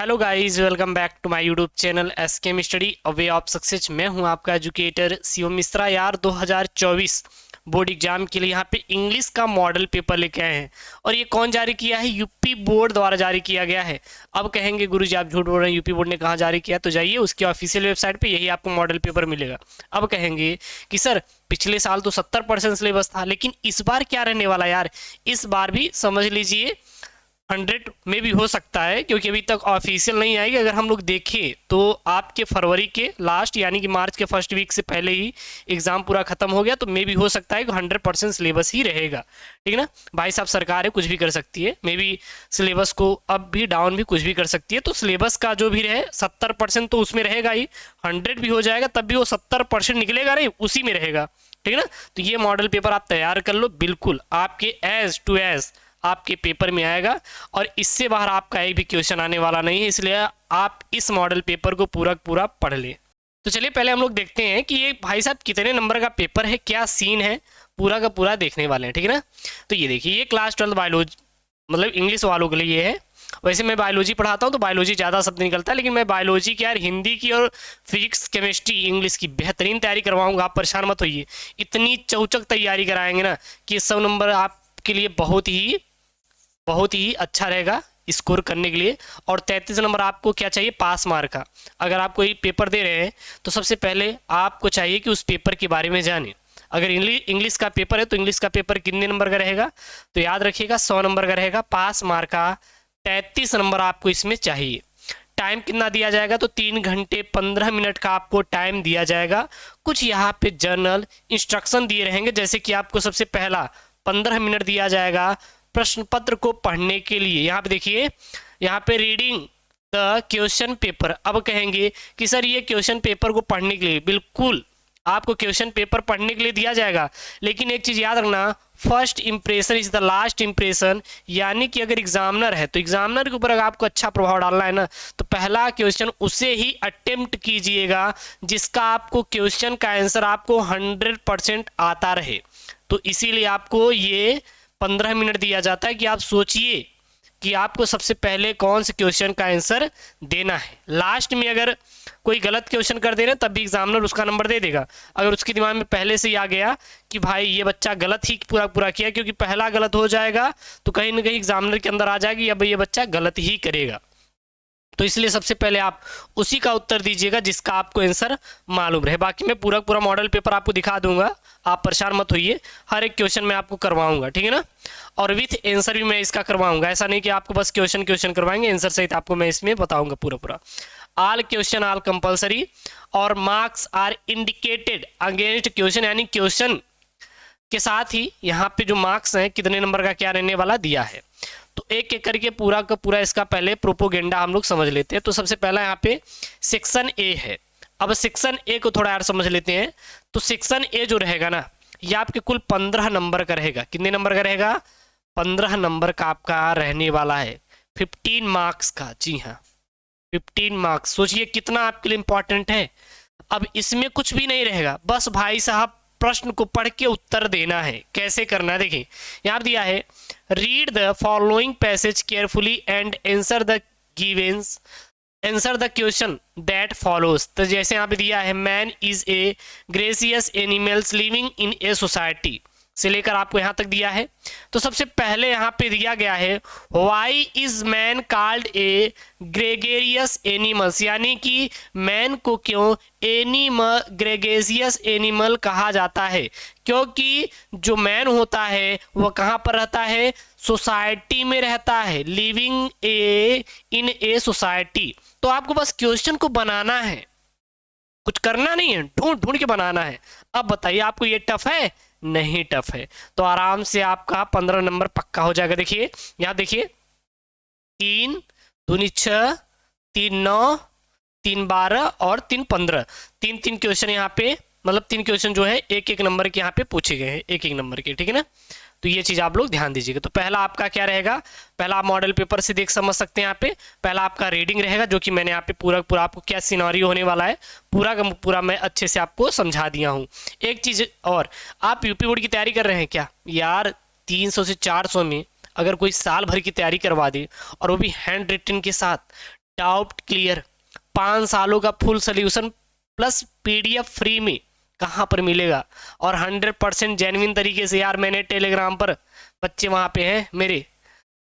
Hello guys, welcome back to my YouTube channel SKM study a way of success. मैं हूं आपका educator Shivam Mishra. यार 2024 board exam के लिए यहाँ पे इंग्लिश का मॉडल पेपर लेके आए हैं और ये कौन जारी किया है? यूपी बोर्ड द्वारा जारी किया गया है। अब कहेंगे गुरुजी आप झूठ बोल रहे हैं, यूपी बोर्ड ने कहाँ जारी किया? तो जाइए उसकी ऑफिशियल वेबसाइट पे यही आपको मॉडल पेपर मिलेगा। अब कहेंगे कि सर पिछले साल तो 70% सिलेबस था, लेकिन इस बार क्या रहने वाला? यार इस बार भी समझ लीजिए 100 में भी हो सकता है, क्योंकि अभी तक ऑफिशियल नहीं आएगी। अगर हम लोग देखें तो आपके फरवरी के लास्ट यानी कि मार्च के फर्स्ट वीक से पहले ही एग्जाम पूरा खत्म हो गया, तो मे भी हो सकता है कि 100% सिलेबस ही रहेगा। ठीक है ना भाई साहब, सरकार है कुछ भी कर सकती है, मे बी सिलेबस को अप भी डाउन भी कुछ भी कर सकती है। तो सिलेबस का जो भी रहे 70% तो उसमें रहेगा ही, 100 भी हो जाएगा तब भी वो 70% निकलेगा नहीं, उसी में रहेगा। ठीक है ना, तो ये मॉडल पेपर आप तैयार कर लो, बिल्कुल आपके एज टू एज आपके पेपर में आएगा और इससे बाहर आपका एक भी क्वेश्चन आने वाला नहीं है, इसलिए आप इस मॉडल पेपर को पूरा पूरा पढ़ लें। तो चलिए पहले हम लोग देखते हैं कि ये भाई साहब कितने नंबर का पेपर है, क्या सीन है, पूरा का पूरा देखने वाले हैं। ठीक है ना, तो ये देखिए, ये क्लास 12 बायोलॉजी मतलब इंग्लिश वालों के लिए है। वैसे मैं बायोलॉजी पढ़ाता हूँ तो बायोलॉजी ज़्यादा शब्द निकलता है, लेकिन मैं बायोलॉजी की यार हिंदी की और फिजिक्स केमिस्ट्री इंग्लिश की बेहतरीन तैयारी करवाऊंगा, आप परेशान मत होइए। इतनी चौचक तैयारी कराएंगे ना कि 100 नंबर आपके लिए बहुत ही अच्छा रहेगा स्कोर करने के लिए। और 33 नंबर आपको क्या चाहिए? पास मार्क का। अगर आप कोई पेपर दे रहे हैं तो सबसे पहले आपको चाहिए कि उस पेपर के बारे में जानें। अगर इंग्लिश का पेपर है तो इंग्लिश का पेपर कितने नंबर का रहेगा? तो याद रखिएगा 100 नंबर का रहेगा। पास मार्क का 33 नंबर आपको इसमें चाहिए। टाइम कितना दिया जाएगा? तो 3 घंटे 15 मिनट का आपको टाइम दिया जाएगा। कुछ यहाँ पे जर्नल इंस्ट्रक्शन दिए रहेंगे, जैसे कि आपको सबसे पहला 15 मिनट दिया जाएगा प्रश्न पत्र को पढ़ने के लिए। यहाँ पे देखिए, यहाँ पे रीडिंग द क्वेश्चन पेपर। अब कहेंगे कि सर ये क्वेश्चन पेपर को पढ़ने के लिए, बिल्कुल आपको क्वेश्चन पेपर पढ़ने के लिए दिया जाएगा, लेकिन एक चीज याद रखना, first impression is the last impression. यानी कि अगर एग्जामिनर है तो एग्जामिनर के ऊपर अगर आपको अच्छा प्रभाव डालना है ना, तो पहला क्वेश्चन उसे ही अटेम्प्ट कीजिएगा जिसका आपको क्वेश्चन का आंसर आपको 100% आता रहे। तो इसीलिए आपको ये 15 मिनट दिया जाता है कि आप सोचिए कि आपको सबसे पहले कौन से क्वेश्चन का आंसर देना है। लास्ट में अगर कोई गलत क्वेश्चन कर दे रहे तब भी एग्जामिनर उसका नंबर दे देगा। अगर उसके दिमाग में पहले से ही आ गया कि भाई ये बच्चा गलत ही पूरा किया, क्योंकि पहला गलत हो जाएगा तो कहीं ना कहीं एग्जामिनर के अंदर आ जाएगी अब ये बच्चा गलत ही करेगा। तो इसलिए सबसे पहले आप उसी का उत्तर दीजिएगा जिसका आपको आंसर मालूम रहे। बाकी मैं पूरा पूरा मॉडल पेपर आपको दिखा दूंगा, आप परेशान मत होइए, हर एक क्वेश्चन मैं आपको करवाऊंगा। ठीक है ना, और विथ आंसर भी मैं इसका करवाऊंगा। ऐसा नहीं कि आपको बस क्वेश्चन करवाएंगे, आंसर सहित आपको मैं इसमें बताऊंगा पूरा पूरा। ऑल क्वेश्चन ऑल कंपलसरी और marks are indicated against question, यानी क्वेश्चन के साथ ही यहाँ पे जो मार्क्स हैं कितने नंबर का क्या रहने वाला दिया है। तो एक एक करके पूरा का पूरा इसका पहले प्रोपोगेंडा हम लोग समझ लेते हैं। तो सबसे पहला यहाँ पे सेक्शन ए है। अब सेक्शन ए को थोड़ा यार समझ लेते हैं। तो सेक्शन ए जो रहेगा ना, ये आपके कुल 15 नंबर का रहेगा। कितने नंबर का रहेगा? 15 नंबर का आपका रहने वाला है, 15 मार्क्स का। जी हाँ, 15 मार्क्स। सोचिए कितना आपके लिए इंपॉर्टेंट है। अब इसमें कुछ भी नहीं रहेगा, बस भाई साहब प्रश्न को पढ़ के उत्तर देना है। कैसे करना है देखिए, यहाँ दिया है, read the following passage carefully and answer the question that follows. तो जैसे यहाँ पे दिया है, man is a gracious animals living in a society से लेकर आपको यहाँ तक दिया है। तो सबसे पहले यहाँ पे दिया गया है, why is man called a gregarious animals, यानी कि मैन को क्यों ग्रेगेरियस एनिमल कहा जाता है? क्योंकि जो मैन होता है वह कहाँ पर रहता है? सोसाइटी में रहता है, लिविंग इन ए सोसाइटी। तो आपको बस क्वेश्चन को बनाना है, कुछ करना नहीं है, ढूंढ ढूंढ के बनाना है। अब बताइए आपको ये टफ है? नहीं टफ है, तो आराम से आपका 15 नंबर पक्का हो जाएगा। देखिए यहाँ देखिए, 3 दूनी 6, 3 9, 3 12 और 3 15, 3 क्वेश्चन यहाँ पे, मतलब 3 क्वेश्चन जो है एक एक नंबर के यहाँ पे पूछे गए हैं, एक एक नंबर के। ठीक है ना, तो ये चीज आप लोग ध्यान दीजिएगा। तो पहला आपका क्या रहेगा? पहला आप मॉडल पेपर से देख समझ सकते हैं। यहाँ पे पहला आपका रीडिंग रहेगा, जो कि मैंने यहाँ पे पूरा पूरा आपको क्या सिनारियो होने वाला है पूरा का पूरा मैं अच्छे से आपको समझा दिया हूँ। एक चीज और, आप यूपी बोर्ड की तैयारी कर रहे हैं क्या? यार 300 से 400 में अगर कोई साल भर की तैयारी करवा दे और वो भी हैंड रिटन के साथ, डाउट क्लियर, 5 सालों का full solution plus PDF free में कहाँ पर मिलेगा, और 100% जेन्युइन तरीके से यार। मैंने टेलीग्राम पर बच्चे वहाँ पे हैं मेरे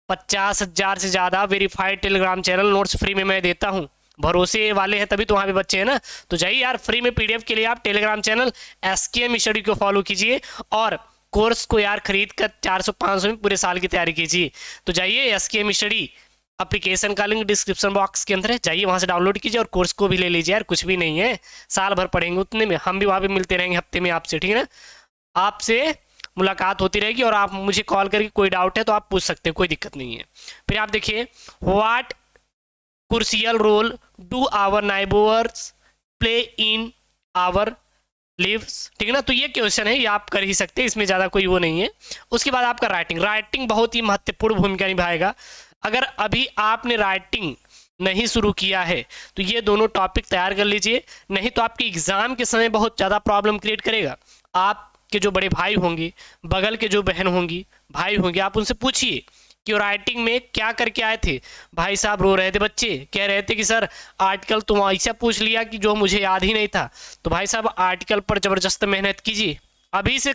50,000 से ज़्यादा verified Telegram channel, notes free में मैं देता हूँ। भरोसे वाले हैं तभी तो वहाँ पे बच्चे हैं ना। तो जाइए यार, फ्री में PDF के लिए आप टेलीग्राम चैनल SKM स्टडी को फॉलो कीजिए और कोर्स को यार खरीद कर 400-500 में पूरे साल की तैयारी कीजिए। तो जाइए, SKM स्टडी एप्लीकेशन का लिंक डिस्क्रिप्शन बॉक्स के अंदर है, जाइए वहाँ से डाउनलोड कीजिए और कोर्स को भी ले लीजिए यार। कुछ भी नहीं है, साल भर पढ़ेंगे उतने में, हम भी वहाँ पे मिलते रहेंगे हफ्ते में आपसे, ठीक है ना। आपसे मुलाकात होती रहेगी और आप मुझे कॉल करके कोई डाउट है तो आप पूछ सकते हैं, कोई दिक्कत नहीं है। फिर आप देखिए, what crucial role do our neighbours play in our lives, ठीक है ना। तो ये क्वेश्चन है, ये आप कर ही सकते हैं, इसमें ज़्यादा कोई वो नहीं है। उसके बाद आपका राइटिंग बहुत ही महत्वपूर्ण भूमिका निभाएगा। अगर अभी आपने राइटिंग नहीं शुरू किया है तो ये दोनों टॉपिक तैयार कर लीजिए, नहीं तो आपके एग्जाम के समय बहुत ज़्यादा प्रॉब्लम क्रिएट करेगा। आपके जो बड़े भाई होंगे, बगल के जो बहन होंगी, भाई होंगे, आप उनसे पूछिए कि राइटिंग में क्या करके आए थे। भाई साहब रो रहे थे, बच्चे कह रहे थे कि सर आर्टिकल तुम ऐसा पूछ लिया कि जो मुझे याद ही नहीं था। तो भाई साहब आर्टिकल पर ज़बरदस्त मेहनत कीजिए, अभी से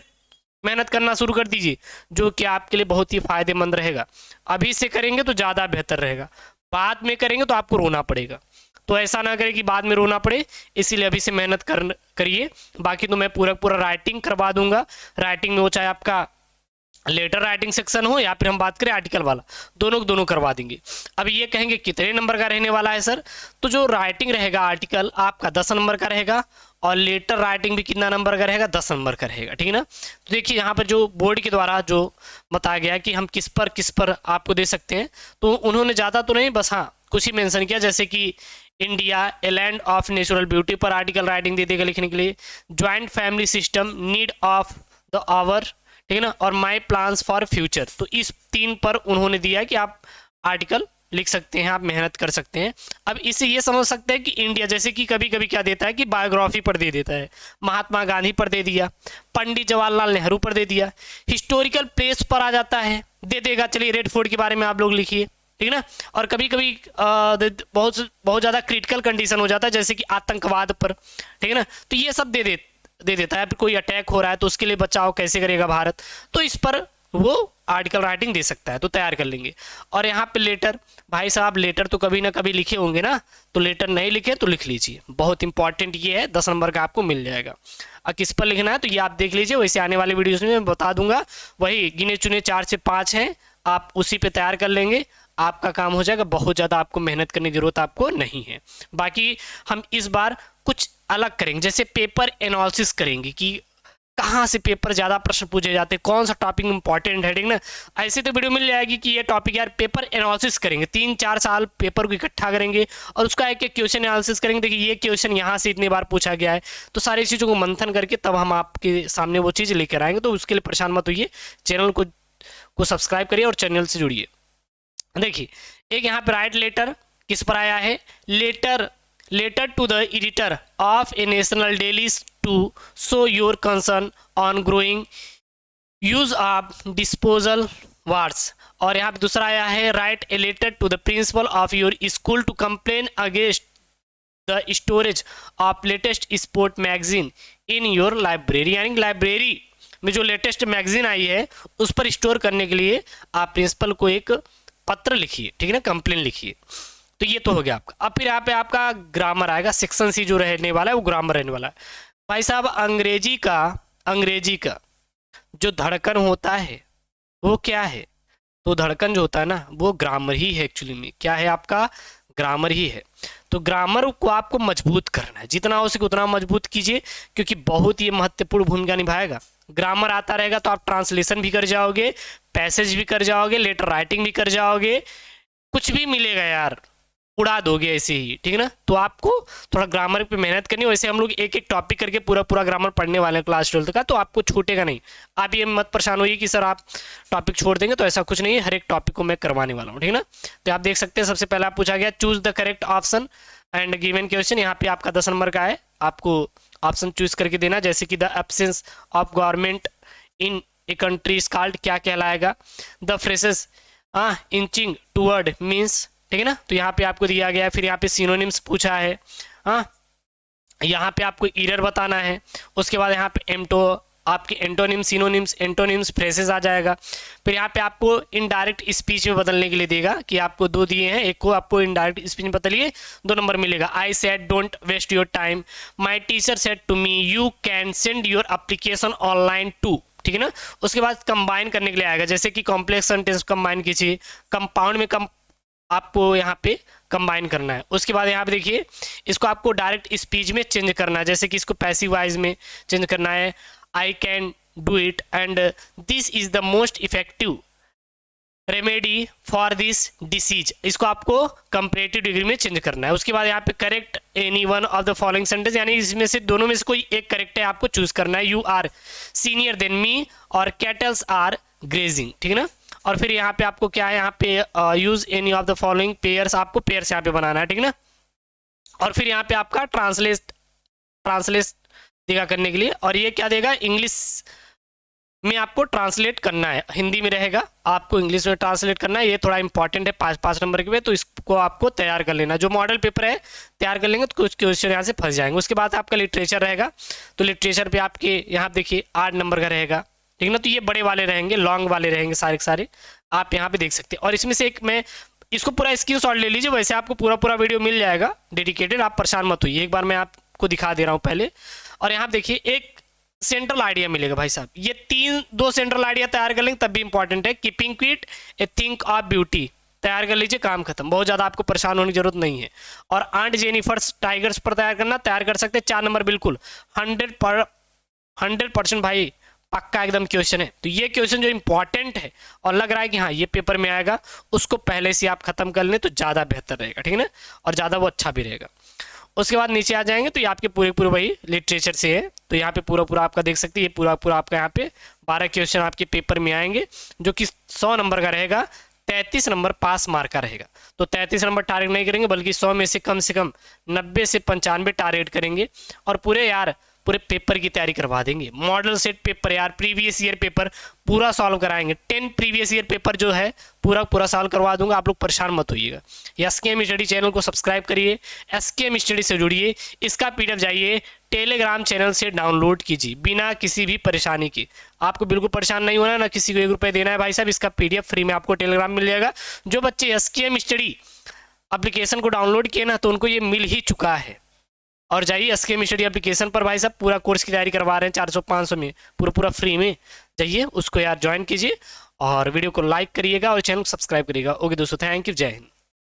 मेहनत करना शुरू कर दीजिए, जो कि आपके लिए बहुत ही फायदेमंद रहेगा। अभी से करेंगे तो ज़्यादा बेहतर रहेगा, बाद में करेंगे तो आपको रोना पड़ेगा। तो ऐसा ना करें कि बाद में रोना पड़े, इसीलिए अभी से मेहनत करिए। बाकी तो मैं पूरा राइटिंग करवा दूंगा। राइटिंग में वो चाहे आपका लेटर राइटिंग सेक्शन हो या फिर हम बात करें आर्टिकल वाला, दोनों करवा देंगे। अब ये कहेंगे कितने नंबर का रहने वाला है सर, तो जो राइटिंग रहेगा आर्टिकल आपका 10 नंबर का रहेगा, और लेटर राइटिंग भी कितना नंबर का रहेगा, 10 नंबर का रहेगा, ठीक है ना। तो देखिए यहाँ पर जो बोर्ड के द्वारा जो बताया गया कि हम किस पर आपको दे सकते हैं, तो उन्होंने ज़्यादा तो नहीं, बस हाँ कुछ ही मेंशन किया, जैसे कि India a land of natural beauty पर आर्टिकल राइटिंग दे देगा लिखने के लिए, joint family system, need of the hour, ठीक है ना, और माई प्लान्स फॉर फ्यूचर। तो इस 3 पर उन्होंने दिया कि आप आर्टिकल लिख सकते हैं, आप मेहनत कर सकते हैं। अब इससे ये समझ सकते हैं कि इंडिया, जैसे कि कभी कभी क्या देता है कि बायोग्राफी पर दे देता है, महात्मा गांधी पर दे दिया, पंडित जवाहरलाल नेहरू पर दे दिया, हिस्टोरिकल प्लेस पर आ जाता है, दे देगा चलिए रेड फोर्ट के बारे में आप लोग लिखिए, ठीक है ना। और कभी कभी बहुत ज़्यादा क्रिटिकल कंडीशन हो जाता है, जैसे कि आतंकवाद पर, ठीक है ना, तो ये सब दे देता है। कोई अटैक हो रहा है तो उसके लिए बचाव कैसे करेगा भारत, तो इस पर वो आर्टिकल राइटिंग दे सकता है, तो तैयार कर लेंगे। और यहाँ पे लेटर, भाई साहब लेटर तो कभी ना कभी लिखे होंगे ना, तो लेटर नहीं लिखे तो लिख लीजिए, बहुत इंपॉर्टेंट ये है, 10 नंबर का आपको मिल जाएगा। और किस पर लिखना है तो ये आप देख लीजिए, वैसे आने वाले वीडियोस में मैं बता दूंगा। वही गिने चुने 4 से 5 हैं, आप उसी पे तैयार कर लेंगे, आपका काम हो जाएगा। बहुत ज़्यादा आपको मेहनत करने की जरूरत आपको नहीं है। बाकी हम इस बार कुछ अलग करेंगे, जैसे पेपर एनालिसिस करेंगे कि कहाँ से पेपर ज़्यादा प्रश्न पूछे जाते हैं, कौन सा टॉपिक इंपॉर्टेंट है, ठीक ना। ऐसे तो वीडियो मिल जाएगी कि ये टॉपिक यार पेपर एनालिसिस करेंगे, 3-4 साल पेपर को इकट्ठा करेंगे और उसका एक एक क्वेश्चन एनालिसिस करेंगे। देखिए ये क्वेश्चन यहाँ से इतनी बार पूछा गया है, तो सारी चीज़ों को मंथन करके तब हम आपके सामने वो चीज़ लेकर आएंगे। तो उसके लिए परेशान मत होइए, चैनल को सब्सक्राइब करिए और चैनल से जुड़िए। देखिए एक यहाँ पे राइट लेटर किस पर आया है, letter to the editor of a national daily to show your concern on growing use of disposal wards. और यहाँ पे दूसरा आया है, write a letter to the principal of your school to complain against the storage of latest sport magazine in your library. यानी library में जो latest magazine आई है उस पर स्टोर करने के लिए आप प्रिंसिपल को एक पत्र लिखिए, ठीक है ना, कंप्लेन लिखिए। तो ये तो हो गया आपका। अब फिर यहाँ पे आपका ग्रामर आएगा, सेक्शन सी जो रहने वाला है वो ग्रामर रहने वाला है। भाई साहब अंग्रेजी का जो धड़कन होता है वो क्या है, तो धड़कन जो होता है ना वो ग्रामर ही है। एक्चुअली में क्या है, आपका ग्रामर ही है। तो ग्रामर को आपको मजबूत करना है, जितना हो सके उतना मजबूत कीजिए, क्योंकि बहुत ही महत्वपूर्ण भूमिका निभाएगा। ग्रामर आता रहेगा तो आप ट्रांसलेशन भी कर जाओगे, पैसेज भी कर जाओगे, लेटर राइटिंग भी कर जाओगे, कुछ भी मिलेगा यार उड़ा दोगे ऐसे ही, ठीक है ना। तो आपको थोड़ा ग्रामर पे मेहनत करनी है। वैसे हम लोग एक एक टॉपिक करके पूरा ग्रामर पढ़ने वाले हैं क्लास 12 का, तो आपको छूटेगा नहीं। आप ये मत परेशान होइए कि सर आप टॉपिक छोड़ देंगे, तो ऐसा कुछ नहीं है, हर एक टॉपिक को मैं करवाने वाला हूँ, ठीक है ना। तो आप देख सकते हैं सबसे पहला पूछा गया choose the correct option and given question. यहाँ पे आपका 10 नंबर का है, आपको ऑप्शन चूज करके देना, जैसे कि the absence of government in a country is called, क्या कहलाएगा। The phrases inching toward means ठीक है ना। तो यहाँ पे आपको दिया गया है, फिर यहाँ पे सिनोनिम्स पूछा है, हाँ, यहाँ पे आपको एरर बताना है। उसके बाद यहाँ पे आपके एंटोनिम्स, सिनोनिम्स, एंटोनिम्स, फ्रेजेस आ जाएगा। फिर यहाँ पे आपको इनडायरेक्ट स्पीच में बदलने के लिए देगा कि आपको 2 दिए हैं, एक को आपको इनडायरेक्ट स्पीच में बदलिए, 2 नंबर मिलेगा। I said don't waste your time, my teacher said to me you can send your application online too, ठीक है ना। उसके बाद कंबाइन करने के लिए आएगा, जैसे कि कॉम्प्लेक्स सेंटेंस कंबाइन कीजिए, कंपाउंड में आपको यहाँ पे कंबाइन करना है। उसके बाद यहाँ पे देखिए, इसको आपको डायरेक्ट स्पीच में चेंज करना है, जैसे कि इसको पैसिव वॉइस में चेंज करना है, I can do it and this is the most effective remedy for this disease, इसको आपको कंपैरेटिव डिग्री में चेंज करना है। उसके बाद यहाँ पे correct any one of the following sentence, यानी इसमें से दोनों में से कोई एक करेक्ट है, आपको चूज करना है। You are senior than me और कैटल्स आर ग्रेजिंग, ठीक है ना। और फिर यहाँ पे आपको क्या है, यहाँ पे use any of the following pairs, आपको पेयर्स यहाँ पे बनाना है, ठीक है ना। और फिर यहाँ पे आपका ट्रांसलेट देगा करने के लिए, और ये क्या देगा, इंग्लिश में आपको ट्रांसलेट करना है, हिंदी में रहेगा, आपको इंग्लिश में ट्रांसलेट करना है। ये थोड़ा इंपॉर्टेंट है 5 नंबर के पे, तो इसको आपको तैयार कर लेना। जो मॉडल पेपर है तैयार कर लेंगे तो कुछ क्वेश्चन यहाँ से फंस जाएंगे। उसके बाद आपका लिटरेचर रहेगा, तो लिटरेचर पे आपके यहाँ देखिए 8 नंबर का रहेगा, ठीक है ना। तो ये बड़े वाले रहेंगे, लॉन्ग वाले रहेंगे सारे के सारे, आप यहाँ पे देख सकते हैं। और इसमें से एक मैं इसको पूरा स्क्रीनशॉट ले लीजिए, वैसे आपको पूरा वीडियो मिल जाएगा डेडिकेटेड, आप परेशान मत होइए। एक बार मैं आपको दिखा दे रहा हूँ पहले। और यहाँ देखिए एक सेंट्रल आइडिया मिलेगा भाई साहब, ये 2 सेंट्रल आइडिया तैयार कर लेंगे तब भी इंपॉर्टेंट है। Keeping quit, A think of beauty, तैयार कर लीजिए, काम खत्म, बहुत ज़्यादा आपको परेशान होने की जरूरत नहीं है। और आंट जेनिफर्स टाइगर्स पर तैयार कर सकते हैं, 4 नंबर बिल्कुल 100% भाई पक्का एकदम क्वेश्चन है। तो ये क्वेश्चन जो इंपॉर्टेंट है और लग रहा है कि हाँ ये पेपर में आएगा, उसको पहले से आप खत्म कर लें तो ज़्यादा बेहतर रहेगा, ठीक है ना, और ज़्यादा वो अच्छा भी रहेगा। उसके बाद नीचे आ जाएंगे तो ये आपके पूरे वही लिटरेचर से है, तो यहाँ पे पूरा आपका देख सकते हैं, ये पूरा आपका यहाँ पे 12 क्वेश्चन आपके पेपर में आएंगे, जो कि 100 नंबर का रहेगा, 33 नंबर पास मार्क का रहेगा। तो 33 नंबर टारगेट नहीं करेंगे, बल्कि 100 में से कम 90 से 95 टारगेट करेंगे, और पूरे पेपर की तैयारी करवा देंगे। मॉडल सेट पेपर यार, प्रीवियस ईयर पेपर पूरा सॉल्व कराएंगे, 10 प्रीवियस ईयर पेपर जो है पूरा सॉल्व करवा दूंगा, आप लोग परेशान मत होइएगा। एसकेएम स्टडी चैनल को सब्सक्राइब करिए, एसकेएम स्टडी से जुड़िए, इसका पीडीएफ जाइए टेलीग्राम चैनल से डाउनलोड कीजिए बिना किसी भी परेशानी के। आपको बिल्कुल परेशान नहीं होना, ना किसी को 1 रुपये देना है भाई साहब, इसका पीडीएफ फ्री में आपको टेलीग्राम मिल जाएगा। जो बच्चे एसकेएम स्टडी एप्लीकेशन को डाउनलोड किए ना, तो उनको ये मिल ही चुका है। और जाइए एसकेएम स्टडी एप्लीकेशन पर भाई साहब, पूरा कोर्स की तैयारी करवा रहे हैं 400-500 में, पूरा फ्री में, जाइए उसको यार ज्वाइन कीजिए, और वीडियो को लाइक करिएगा और चैनल को सब्सक्राइब करिएगा। ओके दोस्तों, थैंक यू, जय हिंद।